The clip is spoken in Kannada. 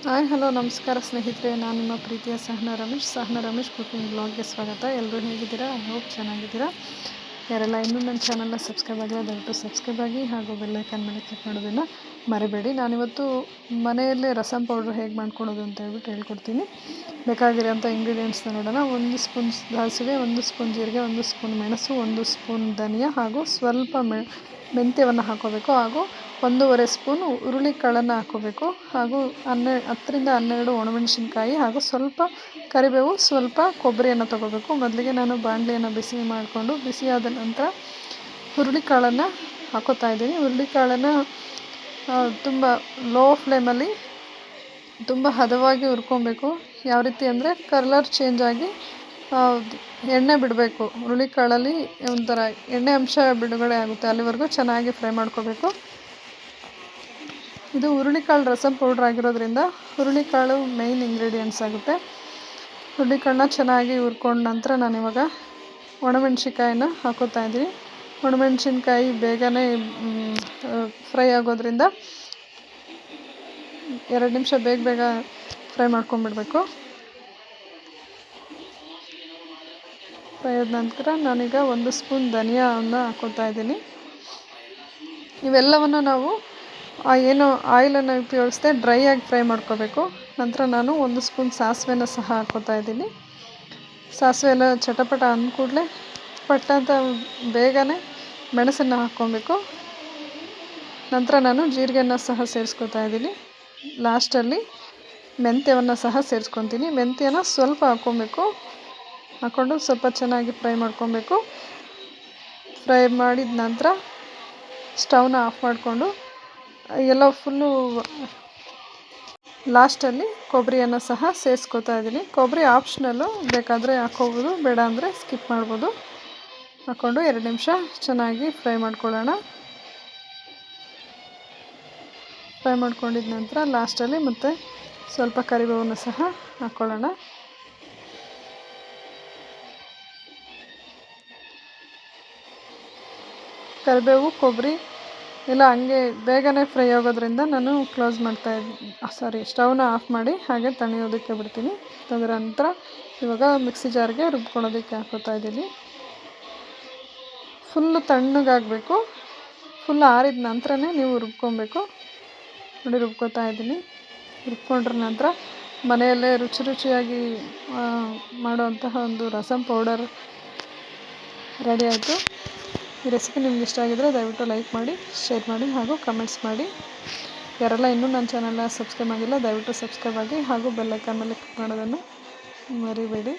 ಹಾಯ್ ಹಲೋ ನಮಸ್ಕಾರ ಸ್ನೇಹಿತರೆ, ನಾನು ನಿಮ್ಮ ಪ್ರೀತಿಯ ಸಹನ ರಮೇಶ್ ಕುಕಿಂಗ್ ಬ್ಲಾಗ್ಗೆ ಸ್ವಾಗತ. ಎಲ್ಲರೂ ಹೇಗಿದ್ದೀರಾ? ಐ ಹೋಪ್ ಚೆನ್ನಾಗಿದ್ದೀರಾ. ಯಾರೆಲ್ಲ ಇನ್ನೂ ನನ್ನ ಚಾನಲ್ನ ಸಬ್ಸ್ಕ್ರೈಬ್ ಆಗಿಲ್ಲ ದಯವಿಟ್ಟು ಸಬ್ಸ್ಕ್ರೈಬ್ ಆಗಿ ಹಾಗೂ ಬೆಲ್ಲೈಕನ್ ಮೇಲೆ ಕ್ಲಿಕ್ ಮಾಡೋದನ್ನು ಮರಿಬೇಡಿ. ನಾನಿವತ್ತು ಮನೆಯಲ್ಲೇ ರಸಮ್ ಪೌಡ್ರ್ ಹೇಗೆ ಮಾಡ್ಕೊಳೋದು ಅಂತ ಹೇಳ್ಬಿಟ್ಟು ಹೇಳ್ಕೊಡ್ತೀನಿ. ಬೇಕಾಗಿರೋಂಥ ಇಂಗ್ರೀಡಿಯೆಂಟ್ಸ್ನ ನೋಡೋಣ. 1 ಸ್ಪೂನ್ ಸಾಸಿವೆ, 1 ಸ್ಪೂನ್ ಜೀರಿಗೆ, 1 ಸ್ಪೂನ್ ಮೆಣಸು, 1 ಸ್ಪೂನ್ ಧನಿಯಾ ಹಾಗೂ ಸ್ವಲ್ಪ ಮೆಂತ್ಯವನ್ನು ಹಾಕೋಬೇಕು. ಹಾಗೂ 1.5 ಸ್ಪೂನು ಹುರುಳಿಕಾಳನ್ನು ಹಾಕೋಬೇಕು. ಹಾಗೂ 10 ರಿಂದ 12 ಒಣಮೆಣಸಿನ್ಕಾಯಿ ಹಾಗೂ ಸ್ವಲ್ಪ ಕರಿಬೇವು, ಸ್ವಲ್ಪ ಕೊಬ್ಬರಿಯನ್ನು ತೊಗೋಬೇಕು. ಮೊದಲಿಗೆ ನಾನು ಬಾಣಲೆಯನ್ನು ಬಿಸಿ ಮಾಡಿಕೊಂಡು ಬಿಸಿಯಾದ ನಂತರ ಹುರುಳಿಕಾಳನ್ನು ಹಾಕೋತಾ ಇದ್ದೀನಿ. ಹುರುಳಿಕಾಳನ್ನು ತುಂಬ ಲೋ ಫ್ಲೇಮಲ್ಲಿ ತುಂಬ ಹದವಾಗಿ ಹುರ್ಕೊಬೇಕು. ಯಾವ ರೀತಿ ಅಂದರೆ ಕಲರ್ ಚೇಂಜ್ ಆಗಿ ಎಣ್ಣೆ ಬಿಡಬೇಕು. ಹುರುಳಿಕಾಳಲ್ಲಿ ಒಂಥರ ಎಣ್ಣೆ ಅಂಶ ಬಿಡುಗಡೆ ಆಗುತ್ತೆ, ಅಲ್ಲಿವರೆಗೂ ಚೆನ್ನಾಗಿ ಫ್ರೈ ಮಾಡ್ಕೋಬೇಕು. ಇದು ಹುರುಳಿಕಾಳು ರಸಮ್ ಪೌಡ್ರ್ ಆಗಿರೋದ್ರಿಂದ ಹುರುಳಿಕಾಳು ಮೇಯ್ನ್ ಇಂಗ್ರೀಡಿಯೆಂಟ್ಸ್ ಆಗುತ್ತೆ. ಹುರುಳಿಕಾಳನ್ನ ಚೆನ್ನಾಗಿ ಹುರ್ಕೊಂಡ ನಂತರ ನಾನಿವಾಗ ಒಣಮೆಣ್ಸಿನ್ಕಾಯಿನ ಹಾಕೋತಾ ಇದ್ದೀನಿ. ಒಣಮೆಣ್ಸಿನ್ಕಾಯಿ ಬೇಗನೆ ಫ್ರೈ ಆಗೋದ್ರಿಂದ 2 ನಿಮಿಷ ಬೇಗ ಫ್ರೈ ಮಾಡ್ಕೊಂಬಿಡಬೇಕು. ಫ್ರೈ ಆದ ನಂತರ ನಾನೀಗ 1 ಸ್ಪೂನ್ ಧನಿಯಾವನ್ನು ಹಾಕೋತಾ ಇದ್ದೀನಿ. ಇವೆಲ್ಲವನ್ನು ನಾವು ಏನು ಆಯಿಲನ್ನು ಉಪಯೋಗಿಸದೆ ಡ್ರೈ ಆಗಿ ಫ್ರೈ ಮಾಡ್ಕೋಬೇಕು. ನಂತರ ನಾನು 1 ಸ್ಪೂನ್ ಸಾಸಿವೆನ ಸಹ ಹಾಕೋತಾ ಇದ್ದೀನಿ. ಸಾಸಿವೆ ಎಲ್ಲ ಚಟಪಟ ಅಂದ ಕೂಡಲೇ ಪಟ್ಟಂತ ಬೇಗನೆ ಮೆಣಸನ್ನು ಹಾಕ್ಕೊಬೇಕು. ನಂತರ ನಾನು ಜೀರಿಗೆನ ಸಹ ಸೇರಿಸ್ಕೊತಾ ಇದ್ದೀನಿ. ಲಾಸ್ಟಲ್ಲಿ ಮೆಂತ್ಯವನ್ನು ಸಹ ಸೇರಿಸ್ಕೊತೀನಿ. ಮೆಂತ್ಯನ ಸ್ವಲ್ಪ ಹಾಕ್ಕೊಬೇಕು. ಹಾಕ್ಕೊಂಡು ಸ್ವಲ್ಪ ಚೆನ್ನಾಗಿ ಫ್ರೈ ಮಾಡ್ಕೊಬೇಕು. ಫ್ರೈ ಮಾಡಿದ ನಂತರ ಸ್ಟವ್ನ ಆಫ್ ಮಾಡಿಕೊಂಡು ಎಲ್ಲ ಫುಲ್ಲು ಲಾಸ್ಟಲ್ಲಿ ಕೊಬ್ಬರಿಯನ್ನು ಸಹ ಸೇರಿಸ್ಕೊತಾ ಇದ್ದೀನಿ. ಕೊಬ್ಬರಿ ಆಪ್ಷನಲ್ಲು, ಬೇಕಾದರೆ ಹಾಕ್ಕೋಬೋದು, ಬೇಡ ಅಂದರೆ ಸ್ಕಿಪ್ ಮಾಡ್ಬೋದು. ಹಾಕ್ಕೊಂಡು 2 ನಿಮಿಷ ಚೆನ್ನಾಗಿ ಫ್ರೈ ಮಾಡ್ಕೊಳ್ಳೋಣ. ಫ್ರೈ ಮಾಡ್ಕೊಂಡಿದ ನಂತರ ಲಾಸ್ಟಲ್ಲಿ ಮತ್ತೆ ಸ್ವಲ್ಪ ಕರಿಬೇವನ್ನು ಸಹ ಹಾಕ್ಕೊಳ್ಳೋಣ. ಕರಿಬೇವು, ಕೊಬ್ಬರಿ ಎಲ್ಲ ಹಂಗೆ ಬೇಗನೆ ಫ್ರೈ ಆಗೋದ್ರಿಂದ ನಾನು ಸ್ಟವ್ನ ಆಫ್ ಮಾಡಿ ಹಾಗೆ ತಣಿಯೋದಕ್ಕೆ ಬಿಡ್ತೀನಿ. ಅದರ ನಂತರ ಇವಾಗ ಮಿಕ್ಸಿ ಜಾರ್ಗೆ ರುಬ್ಕೊಳೋದಕ್ಕೆ ಹಾಕೋತಾ ಇದ್ದೀನಿ. ಫುಲ್ಲು ತಣ್ಣಗಾಗಬೇಕು. ಫುಲ್ ಆರಿದ ನಂತರನೇ ನೀವು ರುಬ್ಕೊಬೇಕು. ನೋಡಿ ರುಬ್ಕೋತಾ ಇದ್ದೀನಿ. ರುಬ್ಕೊಂಡ್ರ ನಂತರ ಮನೆಯಲ್ಲೇ ರುಚಿಯಾಗಿ ಮಾಡುವಂತಹ ಒಂದು ರಸಮ್ ಪೌಡರ್ ರೆಡಿ ಆಯಿತು. ಈ ರೆಸಿಪಿ ನಿಮ್ಗೆ ಇಷ್ಟ ಆಗಿದರೆ ದಯವಿಟ್ಟು ಲೈಕ್ ಮಾಡಿ, ಶೇರ್ ಮಾಡಿ ಹಾಗೂ ಕಮೆಂಟ್ಸ್ ಮಾಡಿ. ಯಾರೆಲ್ಲ ಇನ್ನೂ ನನ್ನ ಚಾನಲ್ನ ಸಬ್ಸ್ಕ್ರೈಬ್ ಆಗಿಲ್ಲ ದಯವಿಟ್ಟು ಸಬ್ಸ್ಕ್ರೈಬ್ ಆಗಿ ಹಾಗೂ ಬೆಲ್ಲೈಕನ್ ಮೇಲೆ ಕ್ಲಿಕ್ ಮಾಡೋದನ್ನು ಮರಿಬೇಡಿ.